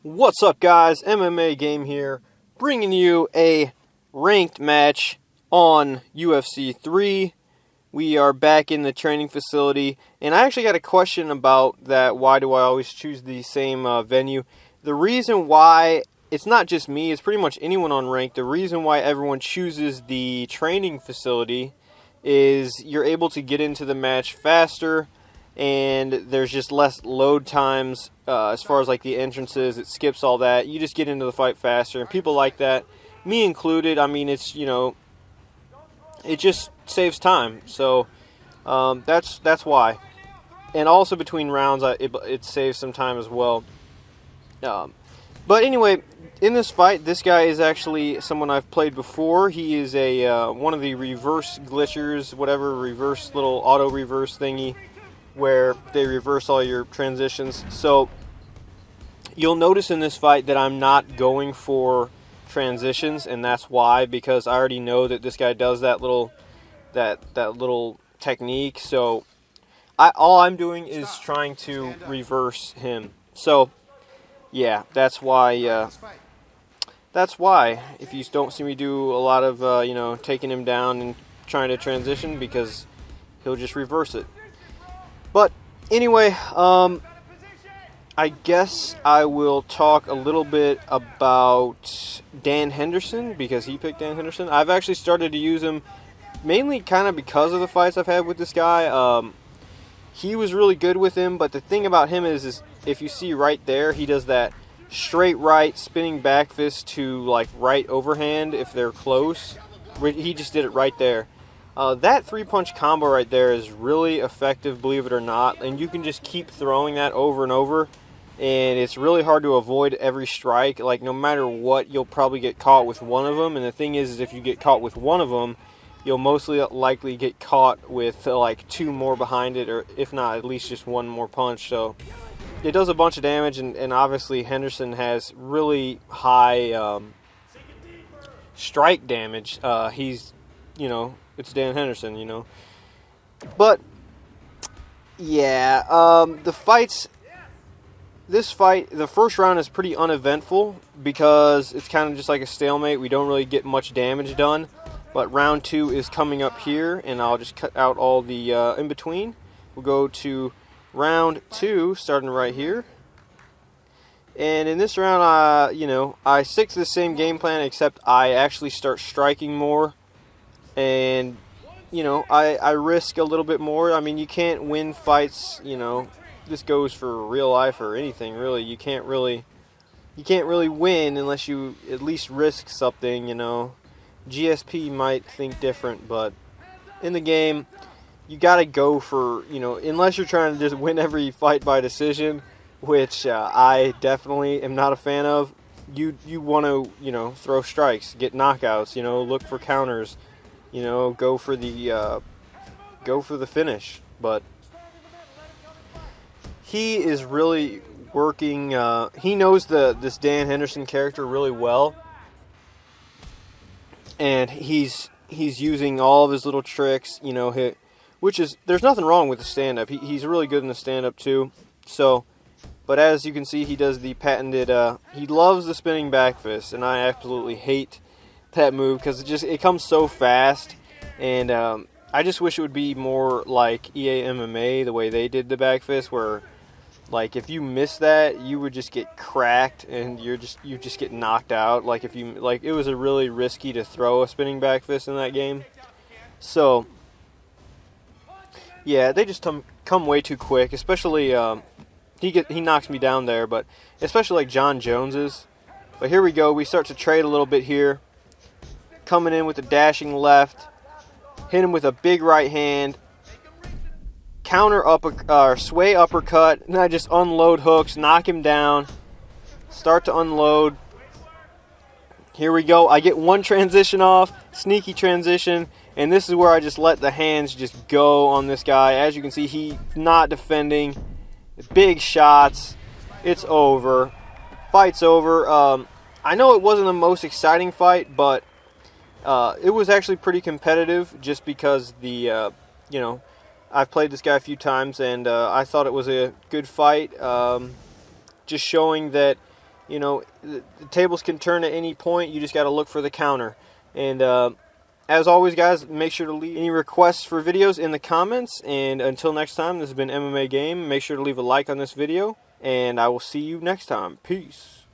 What's up, guys? MMA Game here, bringing you a ranked match on UFC 3. We are back in the training facility, and I actually got a question about that. Why do I always choose the same venue? The reason why, it's not just me, it's pretty much anyone on ranked. The reason why everyone chooses the training facility is you're able to get into the match faster, and there's just less load times as far as like the entrances. It skips all that. You just get into the fight faster, and people like that, me included. I mean, it's, it just saves time. So that's why. And also between rounds, it saves some time as well. But anyway, in this fight, this guy is actually someone I've played before. He is a one of the reverse glitchers, whatever, reverse little auto reverse thingy, where they reverse all your transitions. So you'll notice in this fight that I'm not going for transitions, and that's why, because I already know that this guy does that little technique. So all I'm doing is trying to reverse him. So yeah, that's why. That's why if you don't see me do a lot of taking him down and trying to transition, because he'll just reverse it. But anyway, I guess I will talk a little bit about Dan Henderson, because he picked Dan Henderson. I've actually started to use him mainly kind of because of the fights I've had with this guy. He was really good with him, but the thing about him is if you see right there, he does that straight right spinning back fist to like right overhand if they're close. He just did it right there. That three-punch combo right there is really effective, believe it or not, and you can just keep throwing that over and over, and it's really hard to avoid every strike. Like, no matter what, you'll probably get caught with one of them, and the thing is if you get caught with one of them, you'll mostly likely get caught with like two more behind it, or if not, at least just one more punch. So it does a bunch of damage, and obviously Henderson has really high strike damage. He's, it's Dan Henderson, But, yeah, this fight, the first round is pretty uneventful because it's kind of just like a stalemate. We don't really get much damage done. But round 2 is coming up here, and I'll just cut out all the in-between. We'll go to round 2, starting right here. And in this round, I stick to the same game plan, except I actually start striking more. And, I risk a little bit more. I mean, you can't win fights, this goes for real life or anything, really. You can't really win unless you at least risk something, GSP might think different, but in the game, you got to go for, unless you're trying to just win every fight by decision, which I definitely am not a fan of. You want to, throw strikes, get knockouts, look for counters, go for the finish. But he is really working. He knows this Dan Henderson character really well, and he's using all of his little tricks. Which is, there's nothing wrong with the stand-up. He's really good in the stand-up too. So, but as you can see, he does the patented. He loves the spinning back fist, and I absolutely hate that move because it comes so fast, and I just wish it would be more like EA MMA, the way they did the back fist, where like if you miss that, you would just get cracked and you just get knocked out. Like it was a really risky to throw a spinning back fist in that game. So yeah, they just come way too quick, especially he knocks me down there, but especially like John Jones's. But here we go. We start to trade a little bit here. Coming in with a dashing left, hit him with a big right hand, sway uppercut, and I just unload hooks, knock him down, start to unload. Here we go. I get one transition off, sneaky transition, and this is where I just let the hands just go on this guy. As you can see, he's not defending. Big shots. It's over. Fight's over. I know it wasn't the most exciting fight, but it was actually pretty competitive just because I've played this guy a few times, and I thought it was a good fight. Just showing that You know, the tables can turn at any point. You just got to look for the counter. And as always, guys, make sure to leave any requests for videos in the comments. And until next time, this has been MMA Game. Make sure to leave a like on this video, and I will see you next time. Peace.